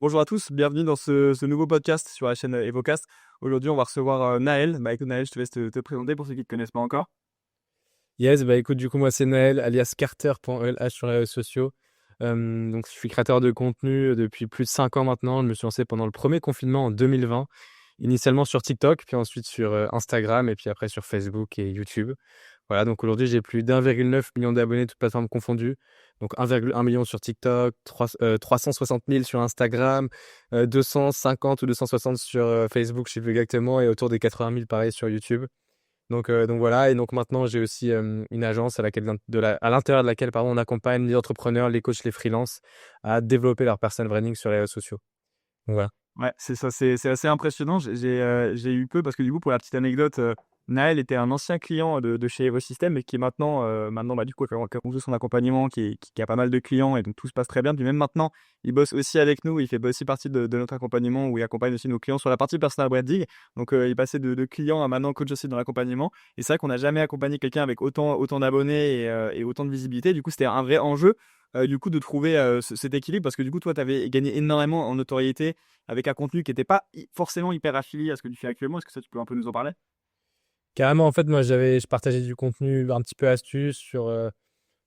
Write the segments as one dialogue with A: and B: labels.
A: Bonjour à tous, bienvenue dans ce nouveau podcast sur la chaîne Evocast. Aujourd'hui, on va recevoir Naël. Écoute, Naël, je te laisse te présenter pour ceux qui ne te connaissent pas encore.
B: Yes, bah écoute, du coup, moi c'est Naël, alias Carter.lh sur les réseaux sociaux. Donc, je suis créateur de contenu depuis plus de 5 ans maintenant. Je me suis lancé pendant le premier confinement en 2020, initialement sur TikTok, puis ensuite sur Instagram, et puis après sur Facebook et YouTube. Voilà, donc aujourd'hui, j'ai plus d'1,9 million d'abonnés, toutes plateformes confondues. Donc 1,1 million sur TikTok, 360 000 sur Instagram, 250 ou 260 sur Facebook, je sais plus exactement, et autour des 80 000 pareil sur YouTube. Donc voilà, et donc maintenant j'ai aussi une agence à l'intérieur de laquelle pardon, on accompagne les entrepreneurs, les coachs, les freelances à développer leur personal branding sur les réseaux sociaux. Donc voilà.
A: Ouais, c'est ça, c'est assez impressionnant. J'ai eu peu parce que du coup, pour la petite anecdote, Naël était un ancien client de chez Evosystem et qui est maintenant du coup, qui a conclu son accompagnement, qui a pas mal de clients et donc tout se passe très bien. Puis même maintenant, il bosse aussi avec nous, il fait aussi partie de notre accompagnement où il accompagne aussi nos clients sur la partie personal branding. Donc, il est passé de client à maintenant coach aussi dans l'accompagnement. Et c'est vrai qu'on n'a jamais accompagné quelqu'un avec autant d'abonnés et autant de visibilité. Du coup, c'était un vrai enjeu. Du coup, de trouver cet équilibre parce que du coup, toi, tu avais gagné énormément en notoriété avec un contenu qui n'était pas forcément hyper affilié à ce que tu fais actuellement. Est-ce que ça, tu peux un peu nous en parler?
B: Carrément, en fait, moi je partageais du contenu un petit peu astuce sur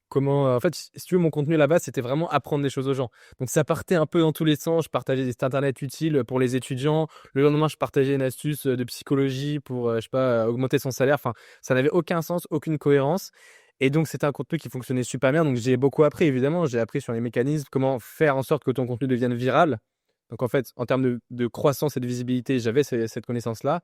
B: comment. En fait, si tu veux, mon contenu là-bas, c'était vraiment apprendre des choses aux gens. Donc ça partait un peu dans tous les sens. Je partageais des sites internet utiles pour les étudiants. Le lendemain, je partageais une astuce de psychologie pour, je sais pas, augmenter son salaire. Enfin, ça n'avait aucun sens, aucune cohérence. Et donc, c'était un contenu qui fonctionnait super bien. Donc, j'ai beaucoup appris, évidemment. J'ai appris sur les mécanismes, comment faire en sorte que ton contenu devienne viral. Donc, en fait, en termes de croissance et de visibilité, j'avais cette connaissance-là.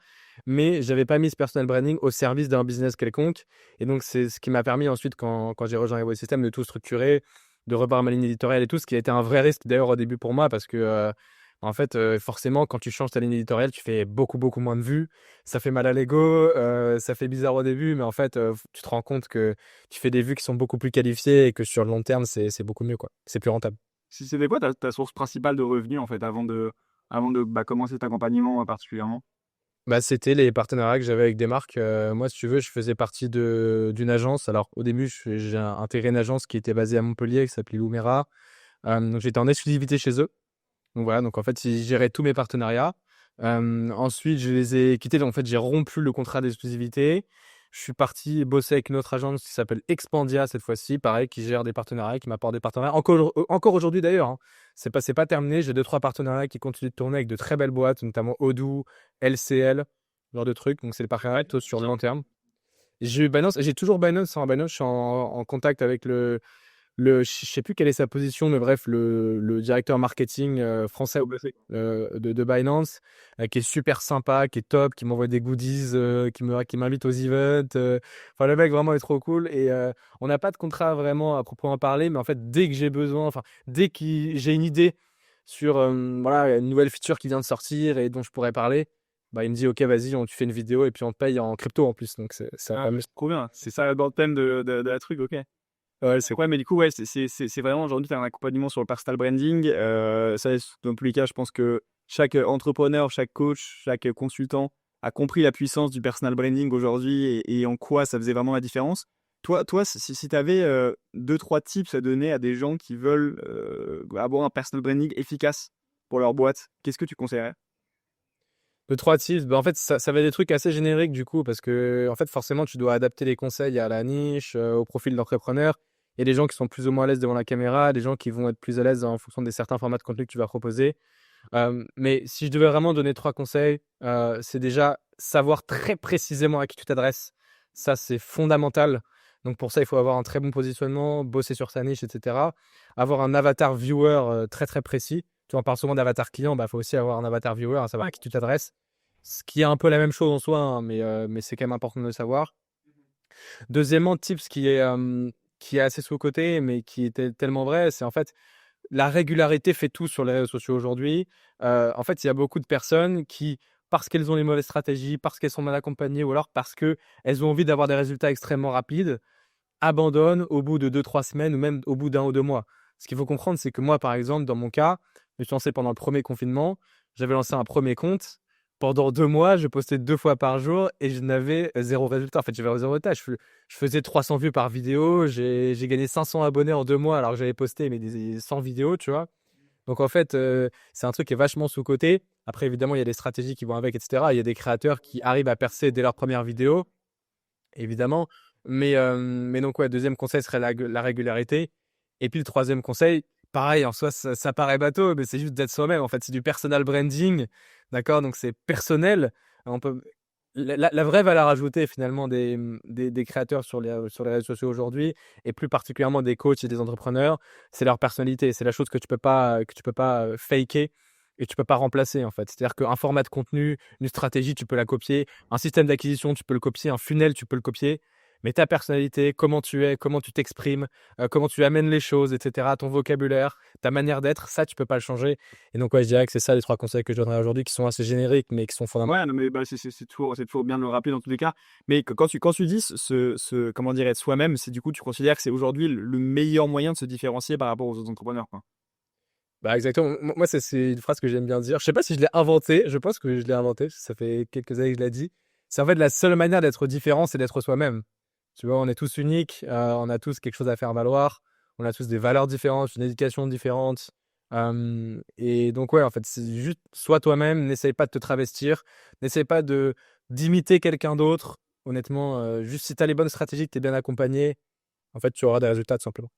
B: Mais j'avais pas mis ce personal branding au service d'un business quelconque. Et donc, c'est ce qui m'a permis ensuite, quand j'ai rejoint Evosystem, de tout structurer, de revoir ma ligne éditoriale et tout, ce qui a été un vrai risque d'ailleurs au début pour moi, parce que en fait, forcément, quand tu changes ta ligne éditoriale, tu fais beaucoup, beaucoup moins de vues. Ça fait mal à l'ego, ça fait bizarre au début, mais en fait, tu te rends compte que tu fais des vues qui sont beaucoup plus qualifiées et que sur le long terme, c'est beaucoup mieux, quoi. C'est plus rentable.
A: Si c'était quoi ta source principale de revenus en fait avant de commencer cet accompagnement particulièrement?
B: Bah, c'était les partenariats que j'avais avec des marques. Moi, si tu veux, je faisais partie d'une agence. Alors, au début, j'ai intégré une agence qui était basée à Montpellier, qui s'appelait Lumera. Donc, j'étais en exclusivité chez eux. Donc voilà, donc en fait, ils géraient tous mes partenariats. Ensuite, je les ai quittés. Donc, en fait, j'ai rompu le contrat d'exclusivité. Je suis parti bosser avec une autre agence qui s'appelle Expandia cette fois-ci, pareil, qui gère des partenariats, qui m'apporte des partenariats. Encore aujourd'hui d'ailleurs, hein. C'est pas terminé. J'ai 2-3 partenariats qui continuent de tourner avec de très belles boîtes, notamment Odoo, LCL, ce genre de trucs. Donc, c'est des partenariats plutôt sur le long terme. J'ai eu Binance, j'ai toujours Binance. Hein. Binance, je suis en contact avec je sais plus quelle est sa position, mais bref, le directeur marketing français de Binance, qui est super sympa, qui est top, qui m'envoie des goodies, qui m'invite aux events. Enfin, le mec vraiment est trop cool. Et on n'a pas de contrat vraiment à proprement parler, mais en fait, dès que j'ai besoin, enfin, j'ai une idée sur voilà, une nouvelle feature qui vient de sortir et dont je pourrais parler, bah, il me dit, OK, vas-y, tu fais une vidéo et puis on te paye en crypto en plus. Donc, ça
A: Ah,
B: permet.
A: c'est trop bien. C'est ça dans le thème de la truc, ok.
B: Ouais, c'est
A: Ouais, mais du coup, ouais, c'est vraiment aujourd'hui, tu as un accompagnement sur le personal branding. Ça, dans tous les cas, je pense que chaque entrepreneur, chaque coach, chaque consultant a compris la puissance du personal branding aujourd'hui et en quoi ça faisait vraiment la différence. Toi si tu avais 2-3 tips à donner à des gens qui veulent avoir un personal branding efficace pour leur boîte, qu'est-ce que tu conseillerais?
B: Le 3 tips, bah, en fait, ça va être des trucs assez génériques du coup, parce que en fait, forcément, tu dois adapter les conseils à la niche, au profil d'entrepreneur. Il y a des gens qui sont plus ou moins à l'aise devant la caméra, des gens qui vont être plus à l'aise en fonction des certains formats de contenu que tu vas proposer. Mais si je devais vraiment donner 3 conseils, c'est déjà savoir très précisément à qui tu t'adresses. Ça, c'est fondamental. Donc pour ça, il faut avoir un très bon positionnement, bosser sur sa niche, et cetera. Avoir un avatar viewer très très précis. Tu en parles souvent d'avatar client, bah faut aussi avoir un avatar viewer, à savoir à qui tu t'adresses. Ce qui est un peu la même chose en soi, hein, mais c'est quand même important de le savoir. Deuxièmement, tips qui est assez sous-coté, mais qui était tellement vrai, c'est en fait la régularité fait tout sur les réseaux sociaux aujourd'hui. En fait, il y a beaucoup de personnes qui, parce qu'elles ont les mauvaises stratégies, parce qu'elles sont mal accompagnées ou alors parce qu'elles ont envie d'avoir des résultats extrêmement rapides, abandonnent au bout de 2-3 semaines ou même au bout d'1 ou 2 mois. Ce qu'il faut comprendre, c'est que moi, par exemple, dans mon cas, je me suis lancé pendant le premier confinement. J'avais lancé un premier compte. Pendant 2 mois, je postais 2 fois par jour et je n'avais zéro résultat. En fait, j'avais zéro résultat. Je faisais 300 vues par vidéo. J'ai gagné 500 abonnés en 2 mois alors que j'avais posté mais des 100 vidéos, tu vois. Donc en fait, c'est un truc qui est vachement sous-coté. Après, évidemment, il y a des stratégies qui vont avec, etc. Il y a des créateurs qui arrivent à percer dès leur première vidéo, évidemment. Mais donc, ouais, deuxième conseil serait la régularité. Et puis le troisième conseil, pareil, en soi, ça paraît bateau, mais c'est juste d'être soi-même. En fait, c'est du personal branding, d'accord? Donc c'est personnel. On peut... La vraie valeur ajoutée finalement des créateurs sur les réseaux sociaux aujourd'hui, et plus particulièrement des coachs et des entrepreneurs, c'est leur personnalité. C'est la chose que tu peux pas faker et tu peux pas remplacer en fait. C'est-à-dire qu'un format de contenu, une stratégie, tu peux la copier, un système d'acquisition, tu peux le copier, un funnel, tu peux le copier. Mais ta personnalité, comment tu es, comment tu t'exprimes, comment tu amènes les choses, etc., ton vocabulaire, ta manière d'être, ça, tu peux pas le changer. Et donc, ouais, je dirais que c'est ça les 3 conseils que je donnerais aujourd'hui, qui sont assez génériques, mais qui sont fondamentaux.
A: Ouais, non, mais bah, c'est toujours bien de le rappeler dans tous les cas. Mais quand tu dis comment dire, être soi-même, c'est du coup, tu considères que c'est aujourd'hui le meilleur moyen de se différencier par rapport aux autres entrepreneurs, quoi.
B: Bah, exactement. Moi, c'est une phrase que j'aime bien dire. Je sais pas si je l'ai inventée. Je pense que je l'ai inventée. Ça fait quelques années que je l'ai dit. C'est en fait la seule manière d'être différent, c'est d'être soi-même. Tu vois, on est tous uniques. On a tous quelque chose à faire valoir. On a tous des valeurs différentes, une éducation différente. Et donc, ouais, en fait, c'est juste sois toi-même. N'essaye pas de te travestir. N'essaye pas d'imiter quelqu'un d'autre. Honnêtement, juste si tu as les bonnes stratégies, que tu es bien accompagné, en fait, tu auras des résultats tout simplement.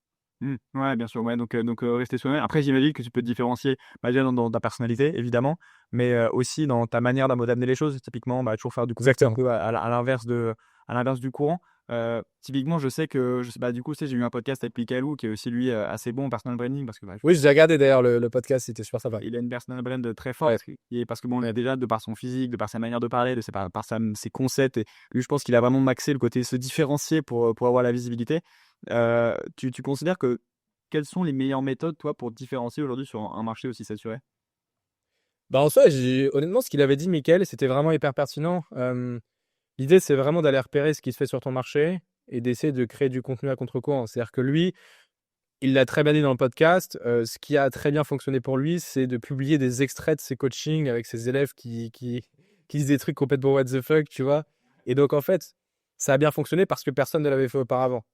A: Ouais, bien sûr. Ouais, donc, rester soi-même. Après, j'imagine que tu peux te différencier bah, déjà dans ta personnalité, évidemment, mais aussi dans ta manière d'amener les choses. Typiquement, bah, toujours faire du coup un
B: Exactement.
A: peu à l'inverse du courant. Typiquement, je sais que bah, du coup, tu sais, j'ai eu un podcast avec Picalou qui est aussi lui assez bon en personal branding parce que bah,
B: Oui, j'ai regardé d'ailleurs le podcast, c'était super sympa.
A: il a une personal brand très
B: Ouais.
A: forte. Et parce que bon, déjà de par son physique, de par sa manière de parler, ses concepts, et lui, je pense qu'il a vraiment maxé le côté se différencier pour avoir la visibilité. Tu considères que quelles sont les meilleures méthodes, toi, pour te différencier aujourd'hui sur un marché aussi saturé?
B: Bah, en soi, honnêtement, ce qu'il avait dit, Mickaël, c'était vraiment hyper pertinent. L'idée, c'est vraiment d'aller repérer ce qui se fait sur ton marché et d'essayer de créer du contenu à contre-courant. C'est-à-dire que lui, il l'a très bien dit dans le podcast, ce qui a très bien fonctionné pour lui, c'est de publier des extraits de ses coachings avec ses élèves qui disent des trucs complètement what the fuck, tu vois. Et donc, en fait, ça a bien fonctionné parce que personne ne l'avait fait auparavant.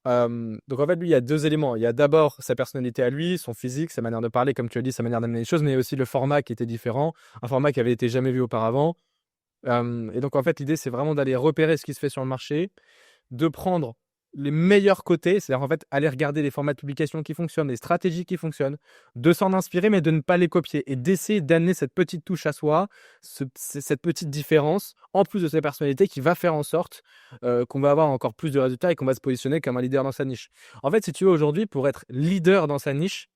B: Donc en fait, lui, il y a 2 éléments. Il y a d'abord sa personnalité à lui, son physique, sa manière de parler, comme tu as dit, sa manière d'amener les choses, mais aussi le format qui était différent, un format qui avait été jamais vu auparavant. Et donc en fait, l'idée, c'est vraiment d'aller repérer ce qui se fait sur le marché, de prendre les meilleurs côtés, c'est-à-dire en fait aller regarder les formats de publication qui fonctionnent, les stratégies qui fonctionnent, de s'en inspirer mais de ne pas les copier et d'essayer d'amener cette petite touche à soi, cette petite différence, en plus de sa personnalité qui va faire en sorte qu'on va avoir encore plus de résultats et qu'on va se positionner comme un leader dans sa niche. En fait, si tu veux aujourd'hui, pour être leader dans sa niche,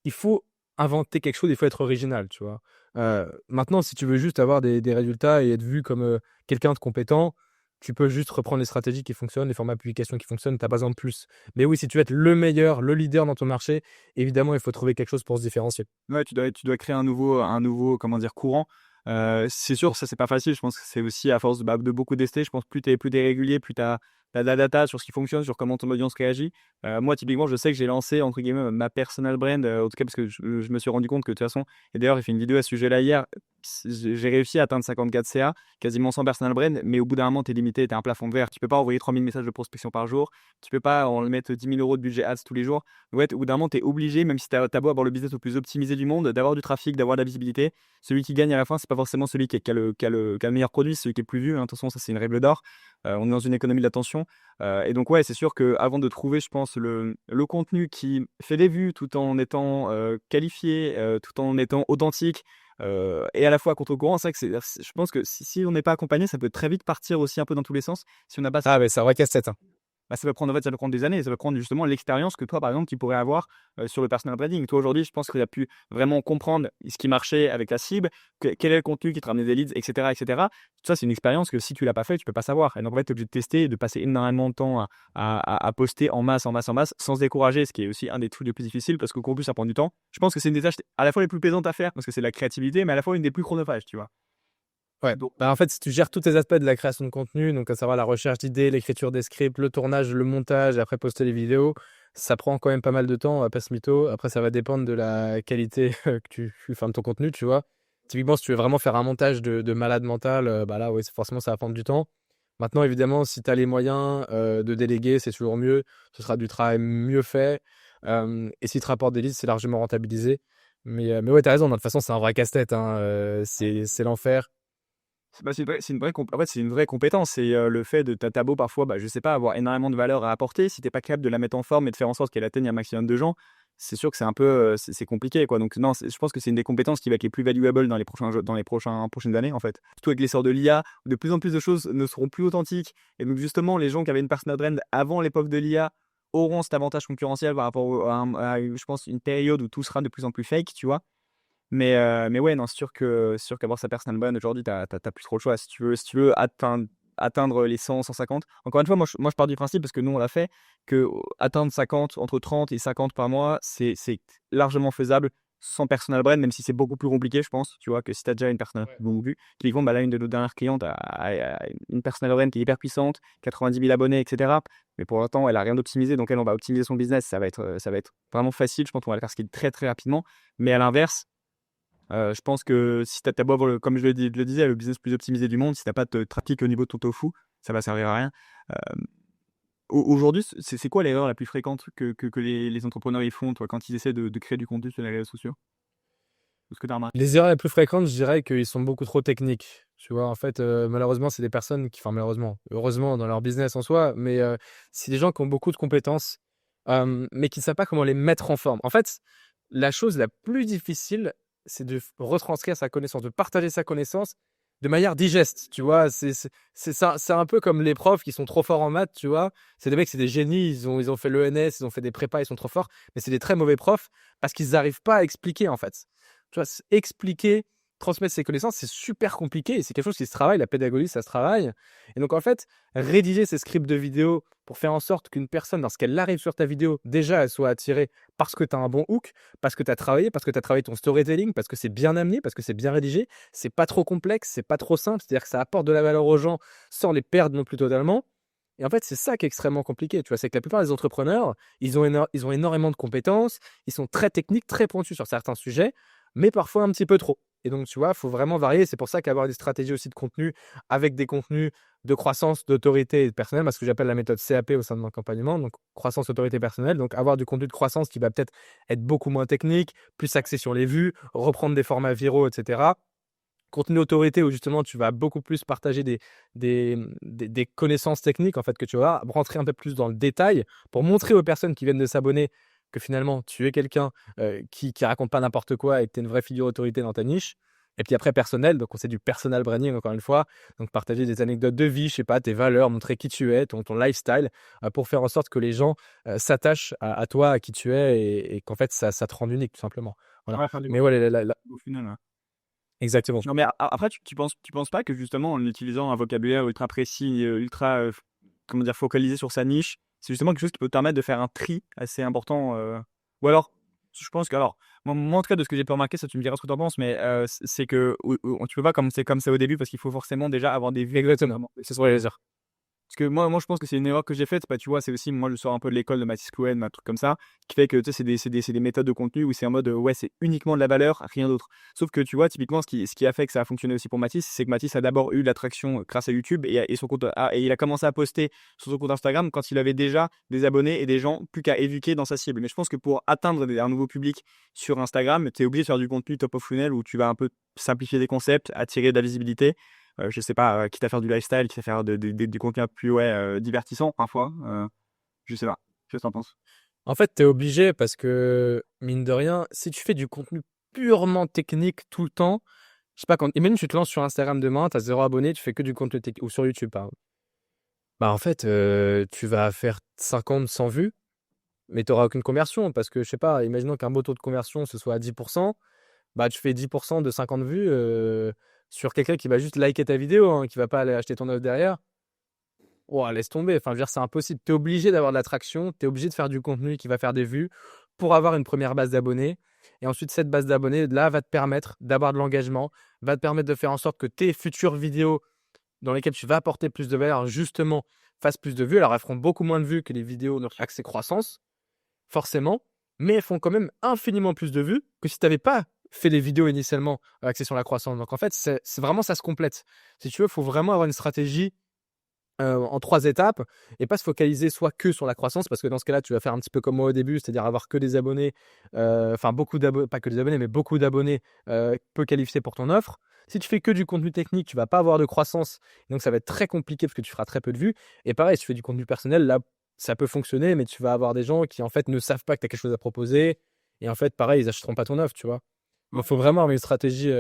B: il faut inventer quelque chose, il faut être original, tu vois. Maintenant, si tu veux juste avoir des résultats et être vu comme quelqu'un de compétent, tu peux juste reprendre les stratégies qui fonctionnent, les formats de publication qui fonctionnent, tu n'as pas besoin de plus. Mais oui, si tu veux être le meilleur, le leader dans ton marché, évidemment, il faut trouver quelque chose pour se différencier.
A: Ouais, tu dois créer un nouveau, comment dire, courant. C'est sûr, ça, c'est pas facile. Je pense que c'est aussi à force de beaucoup tester. Je pense que plus t'es régulier, plus t'as de la data sur ce qui fonctionne, sur comment ton audience réagit. Moi, typiquement, je sais que j'ai lancé, entre guillemets, ma personal brand, en tout cas, parce que je me suis rendu compte que de toute façon, et d'ailleurs, j'ai fait une vidéo à ce sujet-là hier, j'ai réussi à atteindre 54 CA, quasiment sans personal brand, mais au bout d'un moment, t'es limité, t'es un plafond de verre. Tu peux pas envoyer 3000 messages de prospection par jour, tu peux pas en mettre 10 000 euros de budget ads tous les jours. Ouais, au bout d'un moment, tu es obligé, même si tu as beau avoir le business le plus optimisé du monde, d'avoir du trafic, d'avoir de la visibilité. Celui qui gagne à la fin, c'est pas forcément celui qui a le meilleur produit, c'est celui qui est plus vu, hein. Attention, ça, c'est une règle d'or. On est dans une économie de l'attention. Et donc, ouais, c'est sûr qu'avant de trouver, je pense, le contenu qui fait des vues tout en étant qualifié, tout en étant authentique, et à la fois à contre-courant, c'est vrai que je pense que si on n'est pas accompagné, ça peut très vite partir aussi un peu dans tous les sens. Si on n'a pas
B: Ah, mais c'est un vrai casse-tête, hein.
A: bah, ça peut prendre des années, ça va prendre justement l'expérience que toi, par exemple, tu pourrais avoir sur le personal branding. Toi, aujourd'hui, je pense que tu as pu vraiment comprendre ce qui marchait avec la cible, quel est le contenu qui te ramenait des leads, etc., etc. Tout ça, c'est une expérience que si tu l'as pas fait, tu peux pas savoir. Et donc, en fait, tu es obligé de tester, de passer énormément de temps à poster en masse, en masse, en masse, sans se décourager, ce qui est aussi un des trucs les plus difficiles parce qu'au plus, ça prend du temps. Je pense que c'est une des tâches à la fois les plus plaisantes à faire parce que c'est de la créativité, mais à la fois une des plus chronophages, tu vois.
B: Ouais.
A: Donc,
B: Bah, en fait, si tu gères tous tes aspects de la création de contenu, donc à savoir la recherche d'idées, l'écriture des scripts, le tournage, le montage, et après poster les vidéos, ça prend quand même pas mal de temps, on va pas se mytho. Après, ça va dépendre de la qualité enfin, de ton contenu, tu vois. Typiquement, si tu veux vraiment faire un montage de malade mental, bah là, oui, forcément, ça va prendre du temps. Maintenant, évidemment, si tu as les moyens de déléguer, c'est toujours mieux. Ce sera du travail mieux fait. Et si tu rapportes des leads, c'est largement rentabilisé. Mais ouais, t'as raison. De toute façon, c'est un vrai casse-tête, hein. C'est l'enfer.
A: En fait, c'est une vraie compétence. C'est le fait de t'as beau parfois, bah, je sais pas, avoir énormément de valeur à apporter. Si t'es pas capable de la mettre en forme et de faire en sorte qu'elle atteigne un maximum de gens, c'est sûr que c'est un peu, c'est compliqué, quoi. Donc non, je pense que c'est une des compétences qui va être les plus valuables dans les prochaines années, en fait. Surtout avec l'essor de l'IA, où de plus en plus de choses ne seront plus authentiques. Et donc justement, les gens qui avaient une personal brand avant l'époque de l'IA auront cet avantage concurrentiel par rapport je pense, une période où tout sera de plus en plus fake, tu vois. Mais ouais, non, c'est sûr qu'avoir sa personal brand aujourd'hui, t'as plus trop le choix. Si tu veux atteindre les 100, 150. Encore une fois, moi, je pars du principe, parce que nous, on l'a fait, que atteindre 50, entre 30 et 50 par mois, c'est largement faisable sans personal brand, même si c'est beaucoup plus compliqué, je pense. Tu vois, que si tu as déjà une personal
B: Ouais.
A: brand vue. Typiquement, bah là, une de nos dernières clientes a une personal brand qui est hyper puissante, 90 000 abonnés, etc. Mais pour l'instant, elle a rien d'optimisé. Donc, elle, on va optimiser son business. Ça va être vraiment facile. Je pense qu'on va le faire ce qui est très, très rapidement. Mais à l'inverse, je pense que si t'as beau avoir, comme je le disais, le business plus optimisé du monde, si t'as pas de trafic au niveau de ton tofu, ça va servir à rien. Euh, Aujourd'hui, c'est quoi l'erreur la plus fréquente que les entrepreneurs ils font, toi, quand ils essaient de créer du contenu sur les réseaux sociaux? Est-ce que tu as remarqué?
B: Les erreurs les plus fréquentes, je dirais qu'ils sont beaucoup trop techniques. Tu vois, en fait, malheureusement, c'est des personnes qui, enfin, malheureusement, heureusement dans leur business en soi, mais c'est des gens qui ont beaucoup de compétences, mais qui ne savent pas comment les mettre en forme. En fait, la chose la plus difficile, c'est de retranscrire sa connaissance, de partager sa connaissance de manière digeste. Tu vois, c'est ça, c'est un peu comme les profs qui sont trop forts en maths. Tu vois, c'est des mecs, c'est des génies. Ils ont fait l'ENS, ils ont fait des prépas, ils sont trop forts, mais c'est des très mauvais profs parce qu'ils n'arrivent pas à expliquer en fait. Tu vois, expliquer, transmettre ses connaissances, c'est super compliqué et c'est quelque chose qui se travaille. La pédagogie, ça se travaille. Et donc, en fait, rédiger ces scripts de vidéo pour faire en sorte qu'une personne, lorsqu'elle arrive sur ta vidéo, déjà, elle soit attirée parce que tu as un bon hook, parce que tu as travaillé ton storytelling, parce que c'est bien amené, parce que c'est bien rédigé. C'est pas trop complexe, c'est pas trop simple. C'est-à-dire que ça apporte de la valeur aux gens sans les perdre non plus totalement. Et en fait, c'est ça qui est extrêmement compliqué. Tu vois, c'est que la plupart des entrepreneurs, ils ont énormément de compétences, ils sont très techniques, très pointus sur certains sujets, mais parfois un petit peu trop. Et donc, tu vois, il faut vraiment varier. C'est pour ça qu'avoir des stratégies aussi de contenu avec des contenus de croissance, d'autorité et de personnel, parce que j'appelle la méthode CAP au sein de mon accompagnement, donc croissance, autorité personnelle. Donc, avoir du contenu de croissance qui va peut-être être beaucoup moins technique, plus axé sur les vues, reprendre des formats viraux, etc. Contenu autorité où justement tu vas beaucoup plus partager des connaissances techniques en fait que tu vas rentrer un peu plus dans le détail pour montrer aux personnes qui viennent de s'abonner que finalement tu es quelqu'un qui raconte pas n'importe quoi et que tu es une vraie figure autorité dans ta niche. Et puis après personnel, donc on sait du personal branding encore une fois, donc partager des anecdotes de vie, je sais pas, tes valeurs, montrer qui tu es, ton lifestyle, pour faire en sorte que les gens s'attachent à toi, à qui tu es et qu'en fait ça te rende unique tout simplement. Voilà.
A: Ouais, faire du
B: Mais
A: contenu
B: ouais,
A: au final, ouais.
B: exactement.
A: Non, mais après, tu penses pas que justement, en utilisant un vocabulaire ultra précis, ultra, comment dire, focalisé sur sa niche, c'est justement quelque chose qui peut te permettre de faire un tri assez important, ou alors, je pense que, alors, moi, en tout cas, de ce que j'ai pu remarquer, ça, tu me diras ce que tu en penses, mais c'est que tu peux pas commencer comme ça au début, parce qu'il faut forcément déjà avoir des vues.
B: Exactement. C'est ce que je voulais dire.
A: Parce que moi, je pense que c'est une erreur que j'ai faite. Bah, tu vois, c'est aussi, moi, je sors un peu de l'école de Mathis Cohen, un truc comme ça, qui fait que tu sais, c'est des méthodes de contenu où c'est en mode, ouais, c'est uniquement de la valeur, rien d'autre. Sauf que tu vois, typiquement, ce qui a fait que ça a fonctionné aussi pour Mathis, c'est que Mathis a d'abord eu de l'attraction grâce à YouTube et son compte, et il a commencé à poster sur son compte Instagram quand il avait déjà des abonnés et des gens plus qu'à éduquer dans sa cible. Mais je pense que pour atteindre un nouveau public sur Instagram, tu es obligé de faire du contenu top of funnel où tu vas un peu simplifier des concepts, attirer de la visibilité. Je sais pas, quitte à faire du lifestyle, quitte à faire du contenu un peu plus, ouais, divertissant parfois. Je sais pas. Qu'est-ce que t'en penses?
B: En fait, tu es obligé parce que, mine de rien, si tu fais du contenu purement technique tout le temps, je sais pas, quand, imagine tu te lances sur Instagram demain, tu as 0 abonné, tu fais que du contenu technique, ou sur YouTube, pardon. Bah, en fait, tu vas faire 50, 100 vues, mais tu n'auras aucune conversion parce que, je sais pas, imaginons qu'un beau taux de conversion, ce soit à 10%, bah, tu fais 10% de 50 vues sur quelqu'un qui va juste liker ta vidéo, hein, qui va pas aller acheter ton œuvre derrière. Ouah, laisse tomber. Enfin, je veux dire, c'est impossible. Tu es obligé d'avoir de l'attraction, tu es obligé de faire du contenu qui va faire des vues pour avoir une première base d'abonnés. Et ensuite, cette base d'abonnés, là, va te permettre d'avoir de l'engagement, va te permettre de faire en sorte que tes futures vidéos dans lesquelles tu vas apporter plus de valeur, justement, fassent plus de vues. Alors, elles feront beaucoup moins de vues que les vidéos axées croissance, forcément, mais elles font quand même infiniment plus de vues que si tu n'avais pas fait les vidéos initialement axées sur la croissance. Donc, en fait, c'est vraiment, ça se complète. Si tu veux, il faut vraiment avoir une stratégie en 3 étapes et pas se focaliser soit que sur la croissance parce que dans ce cas-là, tu vas faire un petit peu comme moi au début, c'est-à-dire avoir que des abonnés, enfin beaucoup d'abonnés, pas que des abonnés, mais beaucoup d'abonnés peu qualifiés pour ton offre. Si tu fais que du contenu technique, tu vas pas avoir de croissance, donc ça va être très compliqué parce que tu feras très peu de vues. Et pareil, si tu fais du contenu personnel, là, ça peut fonctionner, mais tu vas avoir des gens qui en fait ne savent pas que tu as quelque chose à proposer et en fait, pareil, ils achèteront pas ton offre, tu vois. Il faut vraiment avoir une stratégie.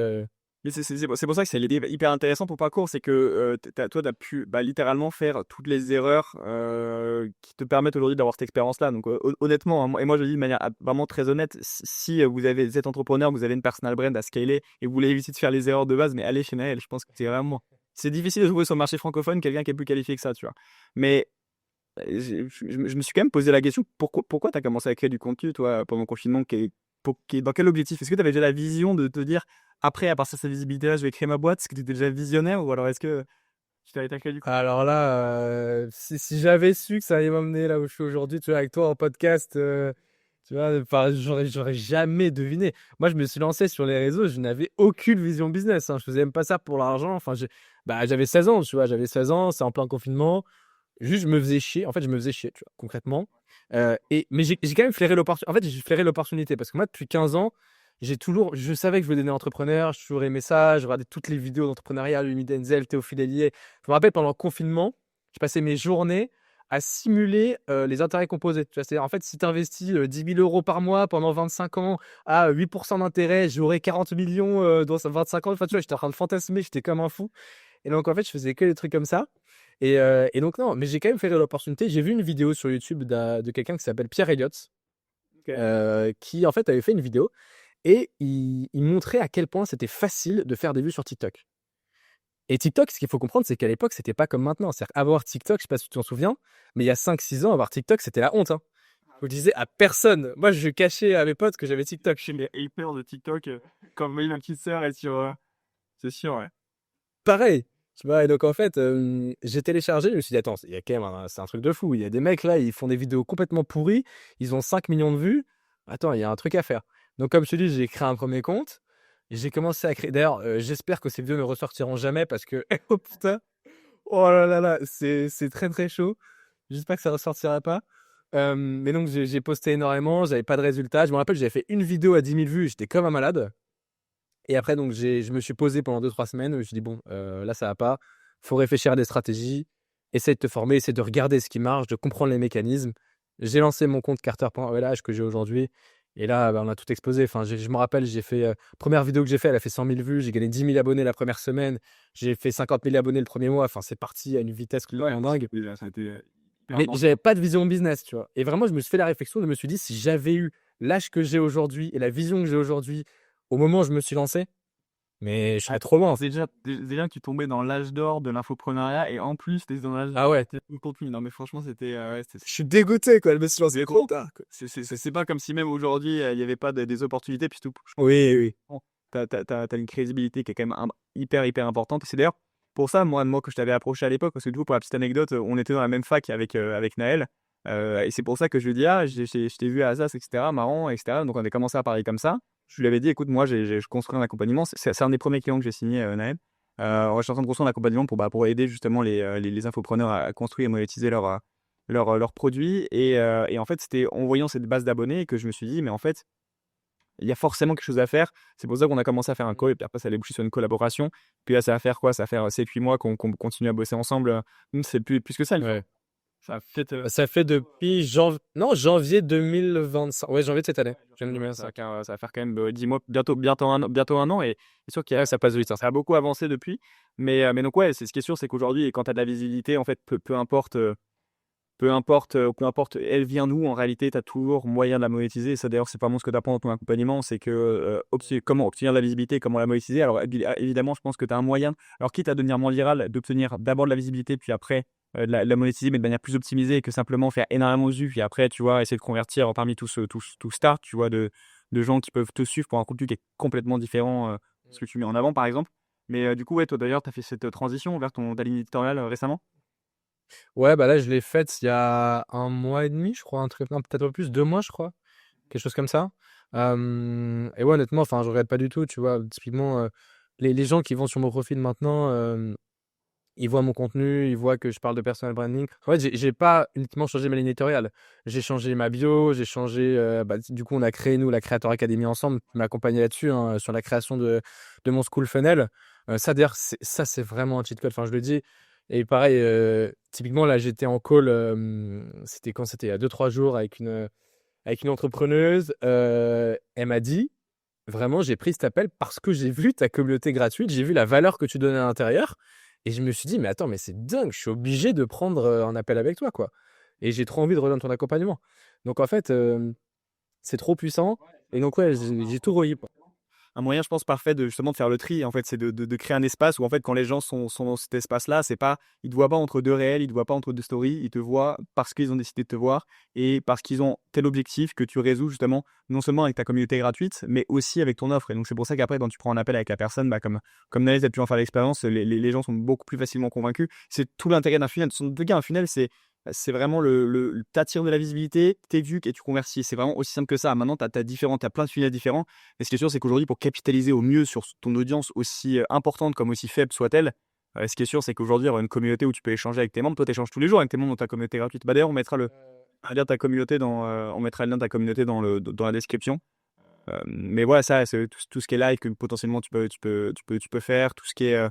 A: Mais c'est pour ça que c'est l'idée hyper intéressant pour parcours, c'est que toi, tu as pu littéralement faire toutes les erreurs qui te permettent aujourd'hui d'avoir cette expérience-là. Donc honnêtement, hein, et moi je le dis de manière vraiment très honnête, si vous êtes entrepreneur, vous avez une personal brand à scaler et vous voulez éviter de faire les erreurs de base, mais allez chez Naël, je pense que c'est difficile de trouver sur le marché francophone quelqu'un qui est plus qualifié que ça, tu vois. Mais je me suis quand même posé la question, pourquoi tu as commencé à créer du contenu, toi, pendant le confinement, dans quel objectif? Est-ce que tu avais déjà la vision de te dire, après, à partir de cette visibilité-là, je vais créer ma boîte? Est-ce que tu étais déjà visionnaire ou alors est-ce que tu t'avais créé du coup?
B: Alors là, si j'avais su que ça allait m'emmener là où je suis aujourd'hui, tu vois, avec toi en podcast, tu vois, enfin, j'aurais jamais deviné. Moi, je me suis lancé sur les réseaux, je n'avais aucune vision business, hein. Je faisais même pas ça pour l'argent. Enfin, j'avais 16 ans, tu vois, j'avais 16 ans, c'est en plein confinement. Juste, je me faisais chier. En fait, je me faisais chier, tu vois, concrètement. Mais j'ai quand même flairé l'opportunité. En fait, j'ai flairé l'opportunité parce que moi, depuis 15 ans, je savais que je voulais devenir entrepreneur. J'ai toujours aimé ça. Je regardais toutes les vidéos d'entrepreneuriat, Louis Denzel, Théophile Hélier. Je me rappelle, pendant le confinement, je passais mes journées à simuler les intérêts composés. Tu vois, c'est-à-dire, en fait, si tu investis 10 000 euros par mois pendant 25 ans à 8% d'intérêt, j'aurai 40 millions dans 25 ans. Enfin, tu vois, j'étais en train de fantasmer, j'étais comme un fou. Et donc, en fait, je faisais que des trucs comme ça. Et donc, non, mais j'ai quand même fait l'opportunité. J'ai vu une vidéo sur YouTube de quelqu'un qui s'appelle Pierre Elliott,
A: Ok.
B: qui en fait avait fait une vidéo et il montrait à quel point c'était facile de faire des vues sur TikTok. Et TikTok, ce qu'il faut comprendre, c'est qu'à l'époque, c'était pas comme maintenant. C'est-à-dire avoir TikTok, je sais pas si tu t'en souviens, mais il y a 5-6 ans, avoir TikTok, c'était la honte, hein. Je le disais à personne. Moi, je cachais à mes potes que j'avais TikTok.
A: Chez les haters de TikTok, comme ma petite sœur est sur. C'est sûr, ouais.
B: Pareil. Tu vois, et donc en fait, j'ai téléchargé, je me suis dit, attends, il y a quand même c'est un truc de fou. Il y a des mecs là, ils font des vidéos complètement pourries, ils ont 5 millions de vues. Attends, il y a un truc à faire. Donc, comme je te dis, j'ai créé un premier compte. J'ai commencé à créer. D'ailleurs, j'espère que ces vidéos ne ressortiront jamais parce que, oh putain, oh là là là, c'est très très chaud. J'espère que ça ressortira pas. Mais donc, j'ai posté énormément, j'avais pas de résultats. Je me rappelle, j'avais fait une vidéo à 10 000 vues, j'étais comme un malade. Et après, donc, je me suis posé pendant 2-3 semaines. Je me suis dit, bon, là, ça va pas. Faut réfléchir à des stratégies. Essaye de te former, essaye de regarder ce qui marche, de comprendre les mécanismes. J'ai lancé mon compte Carter.olh que j'ai aujourd'hui. Et là, bah, on a tout explosé. Enfin, je me rappelle, j'ai fait. Première vidéo que j'ai fait, elle a fait 100 000 vues. J'ai gagné 10 000 abonnés la première semaine. J'ai fait 50 000 abonnés le premier mois. Enfin, c'est parti à une vitesse complètement dingue.
A: Ça a été hyper
B: Mais
A: dense.
B: j'avais pas de vision business, tu vois. Et vraiment, je me suis fait la réflexion, je me suis dit, si j'avais eu l'âge que j'ai aujourd'hui et la vision que j'ai aujourd'hui au moment où je me suis lancé, mais je serais trop loin.
A: C'est déjà que tu tombais dans l'âge d'or de l'infopreneuriat et en plus, tu dans l'âge
B: Ah ouais,
A: du contenu. Non, mais franchement, c'était. Ouais,
B: je suis dégoûté, quoi. Je me suis lancé
A: Mais
B: trop
A: bon,
B: tard, quoi.
A: c'est pas comme si même aujourd'hui, il n'y avait pas des opportunités. Puis tout, je
B: Oui, oui.
A: pense que t'as une crédibilité qui est quand même hyper importante. Et c'est d'ailleurs pour ça, moi, que je t'avais approché à l'époque, parce que du coup, pour la petite anecdote, on était dans la même fac avec Naël. Et c'est pour ça que je lui dis, ah, je t'ai vu à Assas, etc., marrant, etc. Donc on a commencé à parler comme ça. Je lui avais dit, écoute, moi, je construis un accompagnement. C'est un des premiers clients que j'ai signé, Naël. Je suis en train de construire un accompagnement pour aider justement les infopreneurs à construire et monétiser leurs produits. Et en fait, c'était en voyant cette base d'abonnés que je me suis dit, mais en fait, il y a forcément quelque chose à faire. C'est pour ça qu'on a commencé à faire un call, et puis après, ça a débouché sur une collaboration. Puis là, ça va faire quoi? Ça va faire 7-8 mois qu'on continue à bosser ensemble. C'est plus que ça, une fois.
B: Ouais.
A: Ça fait.
B: Ça fait depuis janvier 2025. Ouais, janvier de cette année. J'aime bien ça.
A: Ça va faire quand même 10 mois, bientôt un an. Et c'est sûr qu'il y a, ça passe vite, hein. Ça a beaucoup avancé depuis. Mais donc, ouais, ce qui est sûr, c'est qu'aujourd'hui, quand tu as de la visibilité, en fait, peu importe, elle vient d'où, en réalité, tu as toujours moyen de la monétiser. Et ça, d'ailleurs, c'est pas vraiment ce que tu apprends dans ton accompagnement, c'est que comment obtenir de la visibilité, comment la monétiser. Alors, évidemment, je pense que tu as un moyen, alors quitte à devenir moins viral, d'obtenir d'abord de la visibilité, puis après de la monétiser, mais de manière plus optimisée que simplement faire énormément de vues, puis après, tu vois, essayer de convertir parmi tous start, tu vois, de gens qui peuvent te suivre pour un contenu qui est complètement différent de ce que tu mets en avant, par exemple. Mais du coup, ouais, toi, d'ailleurs, tu as fait cette transition vers ta ligne éditoriale récemment.
B: Ouais, bah là, je l'ai faite il y a 1 mois et demi, je crois, un truc, non, peut-être un peu plus, 2 mois, je crois, quelque chose comme ça. Et ouais, honnêtement, enfin, je regrette pas du tout, tu vois. Typiquement, les gens qui vont sur mon profil maintenant, Ils voient mon contenu, ils voient que je parle de personal branding. En fait, j'ai pas uniquement changé ma ligne éditoriale. J'ai changé ma bio, j'ai changé. Du coup, on a créé, nous, la Creator Academy ensemble, qui m'a accompagné là-dessus, hein, sur la création de mon School Funnel. Ça, d'ailleurs, c'est vraiment un cheat code. Enfin, je le dis. Et pareil, typiquement, là, j'étais en call. C'était quand? C'était il y a 2-3 jours avec une entrepreneuse. Elle m'a dit, vraiment, j'ai pris cet appel parce que j'ai vu ta communauté gratuite, j'ai vu la valeur que tu donnais à l'intérieur. Et je me suis dit, mais attends, mais c'est dingue, je suis obligé de prendre un appel avec toi, quoi. Et j'ai trop envie de rejoindre ton accompagnement. Donc, en fait, c'est trop puissant. Et donc, ouais, j'ai tout remis, quoi.
A: Un moyen, je pense, parfait de justement de faire le tri, en fait, c'est de créer un espace où, en fait, quand les gens sont dans cet espace-là, c'est pas, ils te voient pas entre deux réels, ils te voient pas entre deux stories, ils te voient parce qu'ils ont décidé de te voir et parce qu'ils ont tel objectif que tu résous justement, non seulement avec ta communauté gratuite, mais aussi avec ton offre. Et donc, c'est pour ça qu'après, quand tu prends un appel avec la personne, bah, comme Naël a pu en faire l'expérience, les gens sont beaucoup plus facilement convaincus. C'est tout l'intérêt d'un funnel. En tout cas, un funnel, c'est vraiment t'attires de la visibilité, t'es vu et tu convertis. C'est vraiment aussi simple que ça. Maintenant, t'as plein de funnels différents. Mais ce qui est sûr, c'est qu'aujourd'hui, pour capitaliser au mieux sur ton audience, aussi importante comme aussi faible soit-elle, ce qui est sûr, c'est qu'aujourd'hui, avoir une communauté où tu peux échanger avec tes membres, toi, tu échanges tous les jours avec tes membres dans ta communauté gratuite. Bah, d'ailleurs, on mettra un lien de ta communauté on mettra le lien de ta communauté dans la description. Mais voilà, ça, c'est tout ce qui est live que potentiellement tu peux faire, tout ce qui est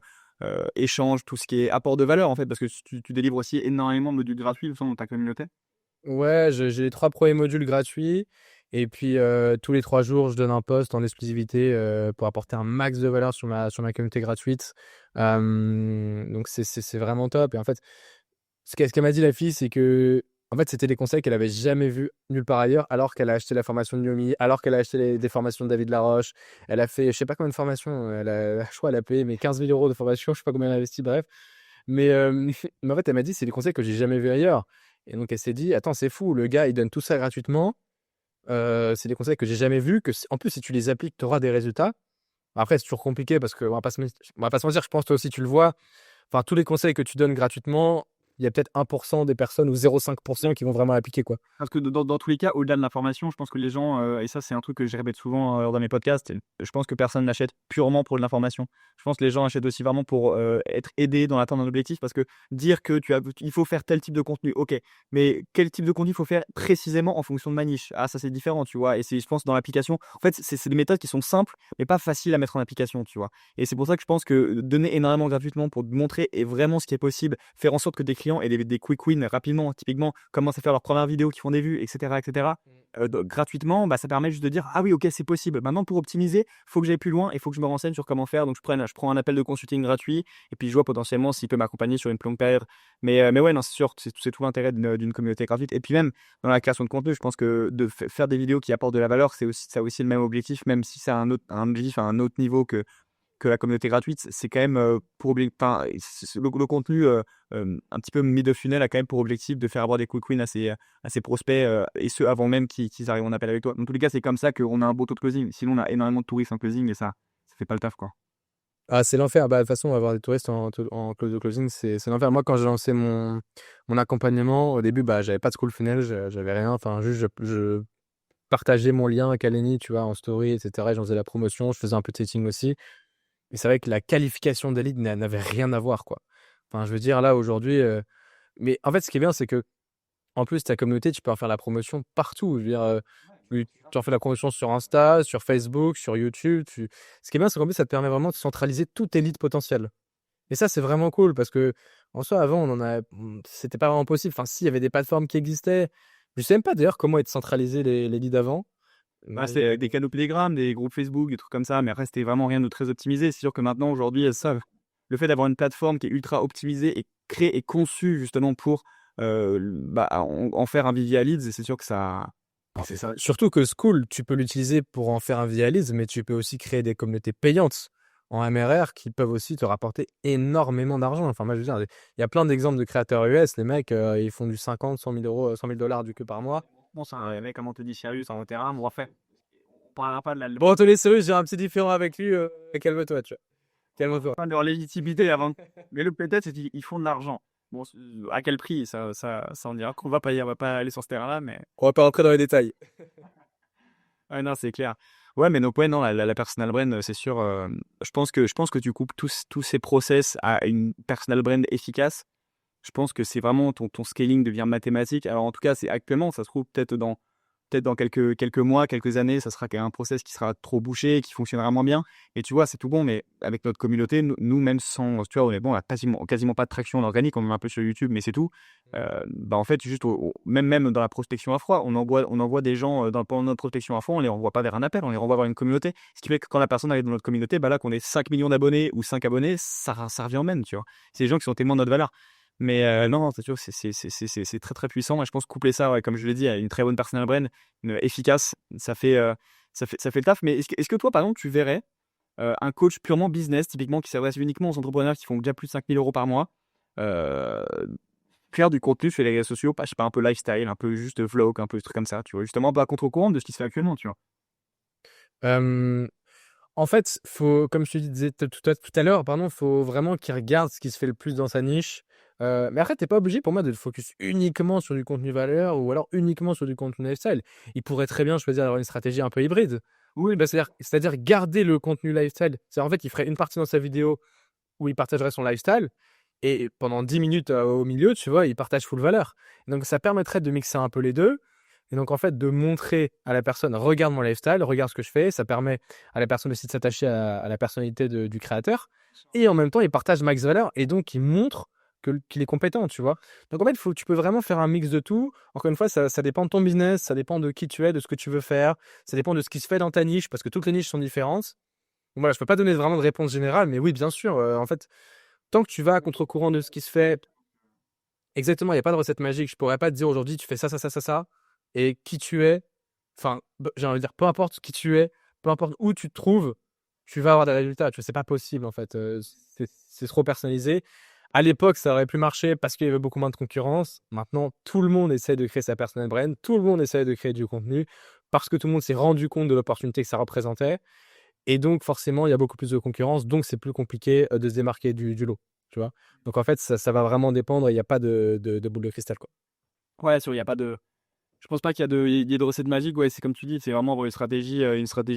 A: échange, tout ce qui est apport de valeur, en fait, parce que tu délivres aussi énormément de modules gratuits au sein de ta communauté.
B: Ouais, j'ai les 3 premiers modules gratuits. Et puis, tous les 3 jours, je donne un post en exclusivité pour apporter un max de valeur sur ma communauté gratuite. Donc, c'est vraiment top. Et en fait, ce qu'elle m'a dit, la fille, c'est que en fait, c'était des conseils qu'elle avait jamais vus nulle part ailleurs, alors qu'elle a acheté la formation de Yomi, alors qu'elle a acheté des formations de David Laroche. Elle a fait, je sais pas combien de formations. Je crois, elle a payé mais 15 000 € de formation. Je sais pas combien elle a investi, bref. Mais, mais en fait, elle m'a dit, c'est des conseils que j'ai jamais vus ailleurs. Et donc, elle s'est dit, attends, c'est fou, le gars, il donne tout ça gratuitement. C'est des conseils que j'ai jamais vus, en plus, si tu les appliques, tu auras des résultats. Après, c'est toujours compliqué parce qu'on va pas on va pas se mentir, je pense que toi aussi, tu le vois. Enfin, tous les conseils que tu donnes gratuitement, il y a peut-être 1% des personnes ou 0,5% qui vont vraiment l'appliquer, quoi.
A: Parce que dans tous les cas, au-delà de l'information, je pense que les gens, et ça c'est un truc que je répète souvent dans mes podcasts, je pense que personne n'achète purement pour de l'information. Je pense que les gens achètent aussi vraiment pour être aidés dans l'atteinte d'un objectif, parce que dire que il faut faire tel type de contenu, ok, mais quel type de contenu il faut faire précisément en fonction de ma niche? Ah, ça c'est différent, tu vois, et je pense, dans l'application, en fait, c'est des méthodes qui sont simples, mais pas faciles à mettre en application, tu vois. Et c'est pour ça que je pense que donner énormément gratuitement pour te montrer et vraiment ce qui est possible, faire en sorte que des clients aient des quick wins rapidement, typiquement, commencent à faire leurs premières vidéos qui font des vues, etc., etc., gratuitement, bah, ça permet juste de dire, ah oui, ok, c'est possible. Maintenant, pour optimiser, il faut que j'aille plus loin et il faut que je me renseigne sur comment faire. Donc, je prends un appel de consulting gratuit et puis je vois potentiellement s'il peut m'accompagner sur une longue période. Mais ouais, non, c'est sûr, c'est tout l'intérêt d'une communauté gratuite. Et puis même dans la création de contenu, je pense que faire des vidéos qui apportent de la valeur, ça a aussi le même objectif, même si c'est un objectif à un autre niveau que la communauté gratuite. C'est quand même enfin, le contenu un petit peu mid of funnel a quand même pour objectif de faire avoir des quick wins à ses prospects, et ce avant même qu'ils arrivent en appel avec toi. Dans tous les cas, c'est comme ça qu'on a un beau taux de closing. Sinon, on a énormément de touristes en closing et ça fait pas le taf, quoi.
B: Ah, c'est l'enfer. Bah, de toute façon, on va avoir des touristes en close de closing, c'est l'enfer. Moi, quand j'ai lancé mon accompagnement, au début, bah, j'avais pas de school funnel, j'avais rien. Enfin, juste, je partageais mon lien avec Aleni, tu vois, en story, etc. Et j'en faisais la promotion, je faisais un peu de setting aussi. Et c'est vrai que la qualification des leads n'avait rien à voir, quoi. Enfin, je veux dire, là, aujourd'hui, mais en fait, ce qui est bien, c'est que en plus, ta communauté, tu peux en faire la promotion partout. Je veux dire, tu en fais la promotion sur Insta, sur Facebook, sur YouTube. Ce qui est bien, c'est qu'en plus, ça te permet vraiment de centraliser tous tes leads potentiels. Et ça, c'est vraiment cool parce que en soi, avant, c'était pas vraiment possible. Enfin, si, il y avait des plateformes qui existaient. Je sais même pas d'ailleurs comment être centralisé les leads avant.
A: Bah,
B: Mais
A: c'est des canaux Telegram, des groupes Facebook, des trucs comme ça, mais après, c'était vraiment rien de très optimisé. C'est sûr que maintenant, aujourd'hui, le fait d'avoir une plateforme qui est ultra optimisée et créée et conçue justement pour bah, en faire un vivier à leads, c'est sûr que ça.
B: c'est ça. Surtout que School, tu peux l'utiliser pour en faire un vialisme, mais tu peux aussi créer des communautés payantes en MRR qui peuvent aussi te rapporter énormément d'argent. Enfin, moi, je veux dire, il y a plein d'exemples de créateurs US. Les mecs, ils font du 50, 100 000 euros, 100 000 dollars du que par mois.
A: Bon, c'est un mec, comment te dit, sérieux, sur un terrain, on va faire. On parlera pas de
B: Bon, Anthony, sérieux, j'ai un petit différent avec lui. Calme-toi, tu vois. Calme-toi.
A: de leur légitimité avant. Mais le peut-être, c'est qu'ils font de l'argent. Bon, à quel prix, ça on dira qu'on va pas aller sur ce terrain-là, mais
B: On va pas rentrer dans les détails.
A: ouais, non, c'est clair. Ouais, mais donc, ouais, non, la personal brand, c'est sûr. Je pense que tu coupes tous ces process à une personal brand efficace. Je pense que c'est vraiment ton scaling devient mathématique. Alors, en tout cas, c'est actuellement, ça se trouve peut-être dans quelques mois, quelques années, ça sera un process qui sera trop bouché, qui fonctionnera moins bien. Et tu vois, c'est tout bon, mais avec notre communauté, même sans, tu vois, on est bon, on a quasiment pas de traction en organique, on est un peu sur YouTube, mais c'est tout. Bah en fait, juste même dans la prospection à froid, on envoie des gens pendant notre prospection à froid, on les renvoie pas vers un appel, on les renvoie vers une communauté. Ce qui fait que quand la personne arrive dans notre communauté, bah là, qu'on ait 5 millions d'abonnés ou 5 abonnés, ça revient au même, tu vois. C'est des gens qui sont témoins de notre valeur. Mais non, non, c'est sûr, c'est très très puissant. Et je pense coupler ça, ouais, comme je l'ai dit, à une très bonne personal brand, efficace, ça fait le taf. Mais est-ce que toi, par exemple, tu verrais un coach purement business, typiquement, qui s'adresse uniquement aux entrepreneurs qui font déjà plus de 5 000 euros par mois, euh, faire du contenu sur les réseaux sociaux, pas, je sais pas, un peu lifestyle, un peu juste vlog, un peu des trucs comme ça, tu vois, justement, pas à contre-courant de ce qui se fait actuellement, tu vois.
B: Euh, En fait, comme je te disais tout à l'heure, pardon, faut vraiment qu'il regarde ce qui se fait le plus dans sa niche. Mais après, t'es pas obligé pour moi de te focus uniquement sur du contenu valeur ou alors uniquement sur du contenu lifestyle. Il pourrait très bien choisir d'avoir une stratégie un peu hybride. Oui, bah, c'est-à-dire garder le contenu lifestyle. C'est en fait, il ferait une partie dans sa vidéo où il partagerait son lifestyle et pendant 10 minutes au milieu, tu vois, il partage full valeur. Donc, ça permettrait de mixer un peu les deux. Et donc, en fait, de montrer à la personne, regarde mon lifestyle, regarde ce que je fais. Ça permet à la personne aussi de s'attacher à la personnalité du créateur. Et en même temps, il partage max valeur et donc il montre qu'il est compétent, tu vois. Donc, en fait, tu peux vraiment faire un mix de tout. Encore une fois, ça dépend de ton business, ça dépend de qui tu es, de ce que tu veux faire. Ça dépend de ce qui se fait dans ta niche parce que toutes les niches sont différentes. Donc, voilà, je peux pas donner vraiment de réponse générale, mais oui, bien sûr. En fait, tant que tu vas à contre-courant de ce qui se fait, exactement, il n'y a pas de recette magique. Je pourrais pas te dire aujourd'hui, tu fais ça, ça, ça, ça, ça, et qui tu es. Enfin, j'ai envie de dire, peu importe qui tu es, peu importe où tu te trouves, tu vas avoir des résultats. Tu vois, c'est pas possible, en fait. C'est trop personnalisé. À l'époque, ça aurait pu marcher parce qu'il y avait beaucoup moins de concurrence. Maintenant, tout le monde essaie de créer sa personal brand. Tout le monde essaie de créer du contenu parce que tout le monde s'est rendu compte de l'opportunité que ça représentait. Et donc, forcément, il y a beaucoup plus de concurrence. Donc, c'est plus compliqué de se démarquer du lot. Tu vois. Donc, en fait, ça va vraiment dépendre. Il n'y a pas de boule de cristal, quoi.
A: Ouais, sûr, il y a pas de. Je pense pas qu'il y ait de recette magique. Ouais, c'est comme tu dis, c'est vraiment une stratégie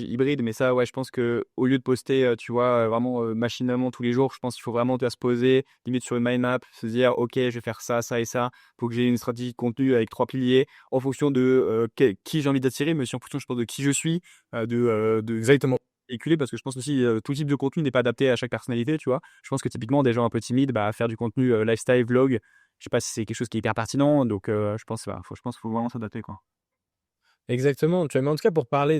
A: hybride. Mais ça, ouais, je pense que au lieu de poster, tu vois, vraiment machinalement tous les jours, je pense qu'il faut vraiment se poser, limite sur une mind map, se dire, ok, je vais faire ça, ça et ça. Faut que j'ai une stratégie de contenu avec 3 piliers en fonction de qui j'ai envie d'attirer, mais aussi en fonction, je pense, de qui je suis, de
B: Exactement.
A: véhiculer, parce que je pense aussi tout type de contenu n'est pas adapté à chaque personnalité, tu vois. Je pense que typiquement, des gens un peu timides, bah, faire du contenu lifestyle, vlog, je sais pas si c'est quelque chose qui est hyper pertinent. Donc, je pense qu'il faut vraiment s'adapter, quoi.
B: Exactement. Tu vois, mais en tout cas, pour parler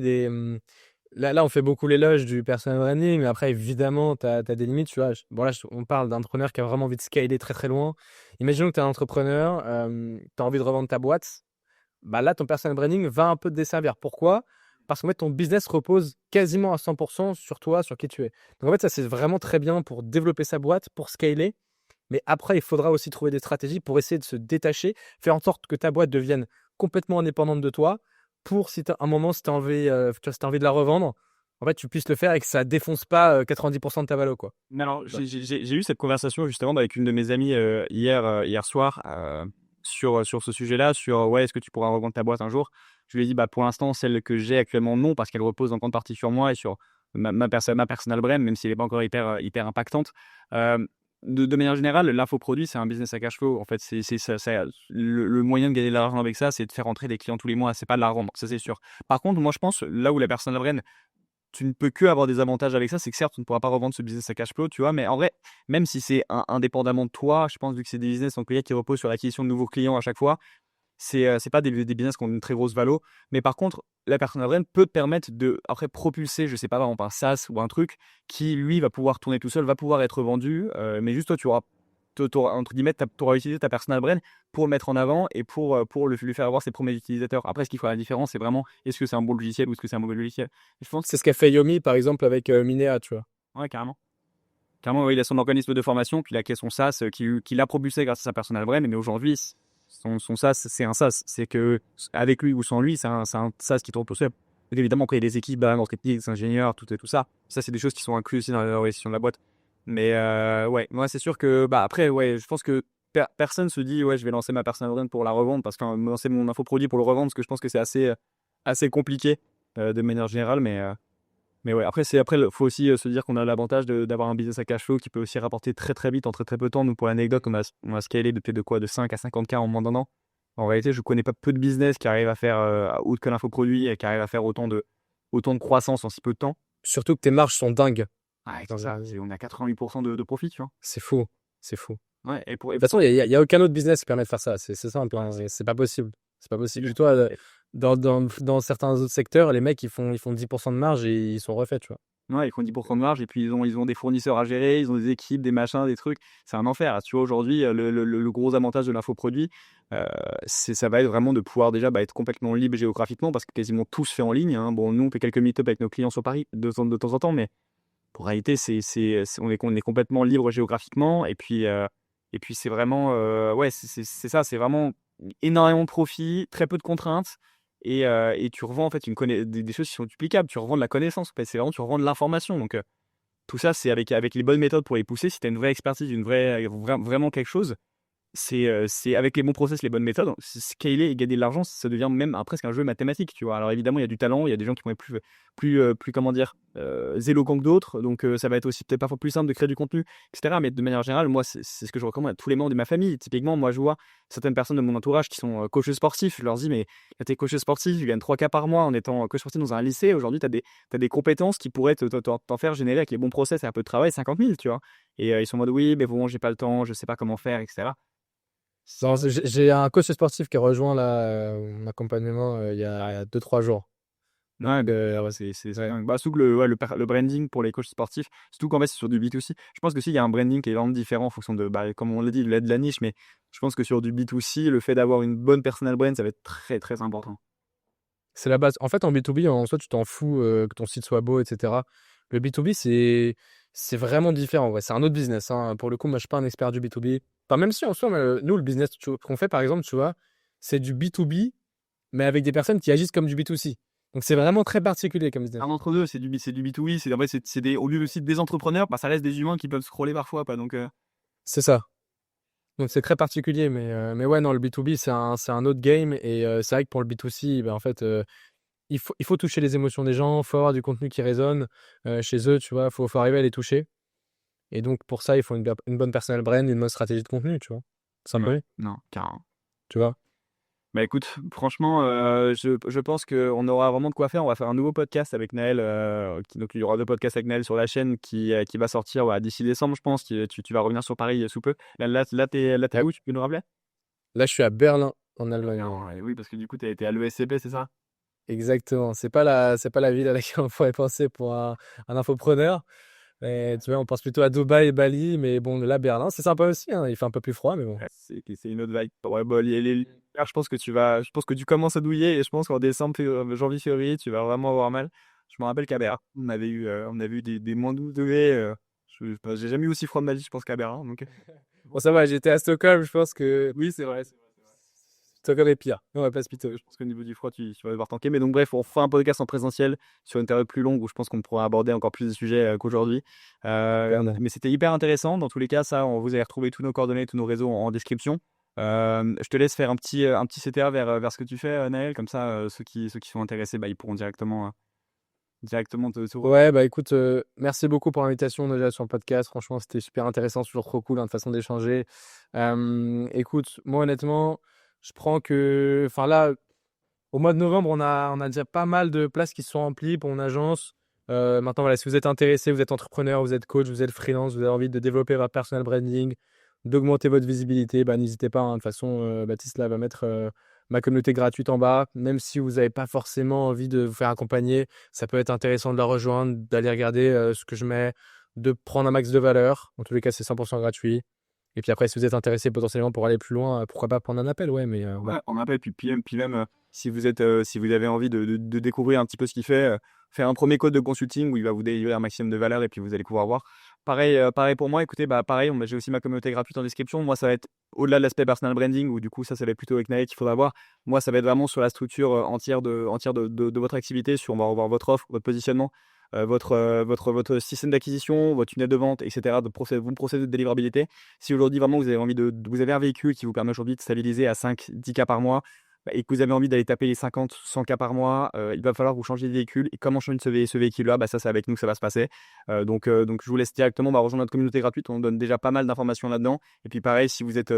B: là, on fait beaucoup l'éloge du personal branding, mais après, évidemment, tu as des limites. Tu vois. Bon, là, on parle d'un entrepreneur qui a vraiment envie de scaler très, très loin. Imaginons que tu es un entrepreneur, tu as envie de revendre ta boîte. Bah là, ton personal branding va un peu te desservir. Pourquoi? Parce qu'en fait, ton business repose quasiment à 100% sur toi, sur qui tu es. Donc, en fait, ça, c'est vraiment très bien pour développer sa boîte, pour scaler. Mais après, il faudra aussi trouver des stratégies pour essayer de se détacher, faire en sorte que ta boîte devienne complètement indépendante de toi, pour si un moment, si tu as envie, tu vois, si t'as envie de la revendre, en fait, tu puisses le faire et que ça défonce pas 90% de ta valeur, quoi.
A: Mais alors,
B: Tu vois.
A: j'ai eu cette conversation justement avec une de mes amies hier soir sur ce sujet-là, sur ouais, est-ce que tu pourras revendre ta boîte un jour? Je lui ai dit, bah, pour l'instant, celle que j'ai actuellement, non, parce qu'elle repose en grande partie sur moi et sur ma personal brand, même si elle n'est pas encore hyper impactante. Euh, de manière générale, l'infoproduit, c'est un business à cash flow. En fait, le moyen de gagner de l'argent avec ça, c'est de faire entrer des clients tous les mois, c'est pas de la revendre, ça c'est sûr. Par contre, moi je pense, là où la personal brand, tu ne peux que avoir des avantages avec ça. C'est que certes, tu ne pourras pas revendre ce business à cash flow, tu vois, mais en vrai, même si c'est indépendamment de toi, je pense, vu que c'est des business en qui reposent sur l'acquisition de nouveaux clients à chaque fois, c'est pas des business qui ont une très grosse valo. Mais par contre, la personal brand peut te permettre de, après, propulser, je sais pas, par exemple, un SaaS ou un truc qui, lui, va pouvoir tourner tout seul, va pouvoir être vendu, mais juste toi, entre guillemets, tu auras utilisé ta personal brand pour le mettre en avant et pour lui faire avoir ses premiers utilisateurs. Après, ce qu'il faut la différence, c'est vraiment est-ce que c'est un bon logiciel ou est-ce que c'est un mauvais logiciel. Je pense
B: C'est ce qu'a fait Yomi, par exemple, avec Minea, tu vois.
A: Ouais, carrément. Carrément, ouais, il a son organisme de formation, puis il a créé son SaaS qui l'a propulsé grâce à sa personal brand. Mais aujourd'hui, son SaaS, c'est un SaaS. C'est que avec lui ou sans lui, c'est un SaaS qui tourne tout seul. Donc, évidemment, après, il y a des équipes, marketing, des ingénieurs, tout ça. Ça, c'est des choses qui sont incluses aussi dans l'organisation de la boîte. Mais ouais, moi, c'est sûr que, bah, après, ouais, je pense que personne se dit, ouais, je vais lancer ma personal brand pour la revendre, parce que lancer mon infoproduit pour le revendre, parce que je pense que c'est assez compliqué. de manière générale. Mais ouais, après, faut aussi se dire qu'on a l'avantage d'avoir un business à cash flow qui peut aussi rapporter très très vite en très très peu de temps. Nous, pour l'anecdote, on a scalé de 5 à 50K en moins d'un an. En réalité, je connais pas peu de business qui arrivent à faire, outre que l'infoproduit, et qui arrivent à faire autant de croissance en si peu de temps.
B: Surtout que tes marges sont dingues.
A: Ouais, c'est ça, on a 88% de profit, tu vois.
B: C'est fou. C'est fou.
A: Ouais,
B: De toute façon, il y a aucun autre business qui permet de faire ça. C'est ça un peu, hein. C'est pas possible. C'est pas possible. Dis-toi, dans certains autres secteurs, les mecs, ils font 10% de marge et ils sont refaits, tu vois.
A: Ouais, ils font 10% de marge et puis ils ont des fournisseurs à gérer, ils ont des équipes, des machins, des trucs. C'est un enfer. Tu vois, aujourd'hui, le gros avantage de l'infoproduit, ça va être vraiment de pouvoir déjà être complètement libre géographiquement parce que quasiment tout se fait en ligne, hein. Bon, nous, on fait quelques meet-up avec nos clients sur Paris de temps en temps, mais en réalité, on est complètement libre géographiquement. Et puis c'est vraiment, ouais, c'est ça, c'est vraiment énormément de profit, très peu de contraintes. Et tu revends en fait des choses qui sont duplicables. Tu revends de la connaissance. En fait. C'est vraiment, tu revends de l'information. Donc tout ça, c'est avec les bonnes méthodes pour les pousser. Si tu as une vraie expertise, vraiment quelque chose, c'est avec les bons process, les bonnes méthodes, scaler et gagner de l'argent, ça devient même presque un jeu mathématique, tu vois. Alors évidemment, il y a du talent, il y a des gens qui vont être plus comment dire, éloquents que d'autres, donc ça va être aussi peut-être parfois plus simple de créer du contenu, etc. Mais de manière générale, moi, c'est ce que je recommande à tous les membres de ma famille. Typiquement, moi, je vois certaines personnes de mon entourage qui sont coachs sportifs, je leur dis, mais quand t'es coach sportif, tu gagnes 3K par mois en étant coach sportif dans un lycée, aujourd'hui, t'as des compétences qui pourraient t'en faire générer avec les bons process et un peu de travail 50 000, tu vois. Et ils sont en mode, oui, mais bon, j'ai pas le temps, je sais pas comment faire, etc.
B: Non, j'ai un coach sportif qui a rejoint mon accompagnement il y a 2-3 jours.
A: Ouais,
B: Donc,
A: ouais, c'est
B: ouais.
A: dingue. Surtout que le branding pour les coachs sportifs, surtout qu'en fait, c'est sur du B2C. Je pense que s'il y a un branding qui est vraiment différent en fonction comme on l'a dit, de la niche, mais je pense que sur du B2C, le fait d'avoir une bonne personal brand, ça va être très, très important.
B: C'est la base. En fait, en B2B, en soi, tu t'en fous que ton site soit beau, etc. Le B2B, c'est vraiment différent. Ouais. C'est un autre business, hein. Pour le coup, moi, je suis pas un expert du B2B. Enfin, même si en soi, nous, le business qu'on fait, par exemple, tu vois, c'est du B2B, mais avec des personnes qui agissent comme du B2C. Donc, c'est vraiment très particulier comme business.
A: Un entre deux, c'est du B2B, en fait, au lieu de site des entrepreneurs, ça laisse des humains qui peuvent scroller parfois, pas. Donc,
B: C'est ça. Donc, c'est très particulier. Mais ouais, non, le B2B, c'est un autre game. Et c'est vrai que pour le B2C, ben, en fait, il faut toucher les émotions des gens. Il faut avoir du contenu qui résonne chez eux, tu vois. Faut arriver à les toucher. Et donc, pour ça, il faut une bonne personal brand, une bonne stratégie de contenu, tu vois.
A: ouais,
B: Simplement,
A: non, carrément.
B: tu vois.
A: Bah écoute, franchement, je pense qu'on aura vraiment de quoi faire. On va faire un nouveau podcast avec Naël. Donc il y aura 2 podcasts avec Naël sur la chaîne qui va sortir d'ici décembre, je pense. Tu vas revenir sur Paris sous peu. Là, t'es
B: Ouais.
A: où? Tu peux nous rappeler?
B: Là, je suis à Berlin, en Allemagne.
A: Non, oui, parce que du coup, t'as été à l'ESCP, c'est ça?
B: Exactement. C'est pas la ville à laquelle on pourrait penser pour un infopreneur. Mais, tu vois, on pense plutôt à Dubaï et Bali. Mais bon, là, Berlin, c'est sympa aussi, hein. Il fait un peu plus froid, mais bon.
A: Ouais, c'est une autre vibe. Ouais, bon, je pense que tu commences à douiller et je pense qu'en décembre, janvier, février, tu vas vraiment avoir mal. Je me rappelle qu'à Berlin, on avait eu des moins 12 degrés. J'ai jamais eu aussi froid de ma vie, je pense, qu'à Berlin. Donc.
B: Bon, ça va, j'étais à Stockholm, je pense que
A: Oui, c'est vrai.
B: Stockholm est pire. On va pas se pitoyer.
A: Je pense qu'au niveau du froid, tu vas devoir tanker. Mais donc, bref, on fera un podcast en présentiel sur une période plus longue où je pense qu'on pourra aborder encore plus de sujets qu'aujourd'hui. Mais c'était hyper intéressant. Dans tous les cas, vous allez retrouver tous nos coordonnées, tous nos réseaux en description. Je te laisse faire un petit CTA vers ce que tu fais, Naël. Comme ça, ceux qui sont intéressés, ils pourront directement te
B: Ouais, bah écoute, merci beaucoup pour l'invitation déjà sur le podcast. Franchement, c'était super intéressant, c'est toujours trop cool, hein, de façon d'échanger. Écoute, moi honnêtement, je prends que, enfin là, au mois de novembre, on a déjà pas mal de places qui se sont remplies pour mon agence. Maintenant, voilà, si vous êtes intéressé, vous êtes entrepreneur, vous êtes coach, vous êtes freelance, vous avez envie de développer votre personal branding, d'augmenter votre visibilité, bah n'hésitez pas, hein. De toute façon, Baptiste là va mettre ma communauté gratuite en bas. Même si vous n'avez pas forcément envie de vous faire accompagner, ça peut être intéressant de la rejoindre, d'aller regarder ce que je mets, de prendre un max de valeur. En tous les cas, c'est 100% gratuit. Et puis après, si vous êtes intéressé potentiellement pour aller plus loin, pourquoi pas prendre un appel, ouais, mais ouais.
A: Ouais, on appelle, puis même si vous avez envie de découvrir un petit peu ce qu'il fait, faire un premier code de consulting où il va vous délivrer un maximum de valeur et puis vous allez pouvoir voir. Pareil pour moi, écoutez, pareil, j'ai aussi ma communauté gratuite en description. Moi, ça va être au-delà de l'aspect personal branding où du coup, ça va être plutôt avec Naël qu'il faudra voir. Moi, ça va être vraiment sur la structure entière de votre activité, sur on va revoir votre offre, votre positionnement, votre système d'acquisition, votre tunnel de vente, etc., vos procédés de délivrabilité. Si aujourd'hui vraiment vous avez un véhicule qui vous permet aujourd'hui de stabiliser à 5-10K par mois, et que vous avez envie d'aller taper les 50, 100 cas par mois, il va falloir vous changer de véhicule. Et comment changer ce véhicule-là? Ça, c'est avec nous que ça va se passer. Donc, je vous laisse directement rejoindre notre communauté gratuite. On donne déjà pas mal d'informations là-dedans. Et puis, pareil, si vous êtes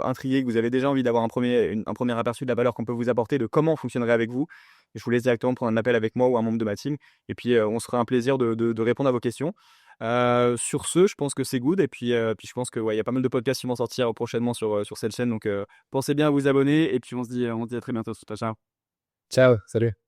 A: intrigué, que vous avez déjà envie d'avoir un premier aperçu de la valeur qu'on peut vous apporter, de comment on fonctionnerait avec vous, je vous laisse directement prendre un appel avec moi ou un membre de ma team. Et puis, on se fera un plaisir de répondre à vos questions. Sur ce, je pense que c'est good. Et puis je pense que ouais, il y a pas mal de podcasts qui vont sortir prochainement sur cette chaîne. Donc, pensez bien à vous abonner. Et puis, on se dit à très bientôt. Ciao, ciao.
B: Ciao, salut.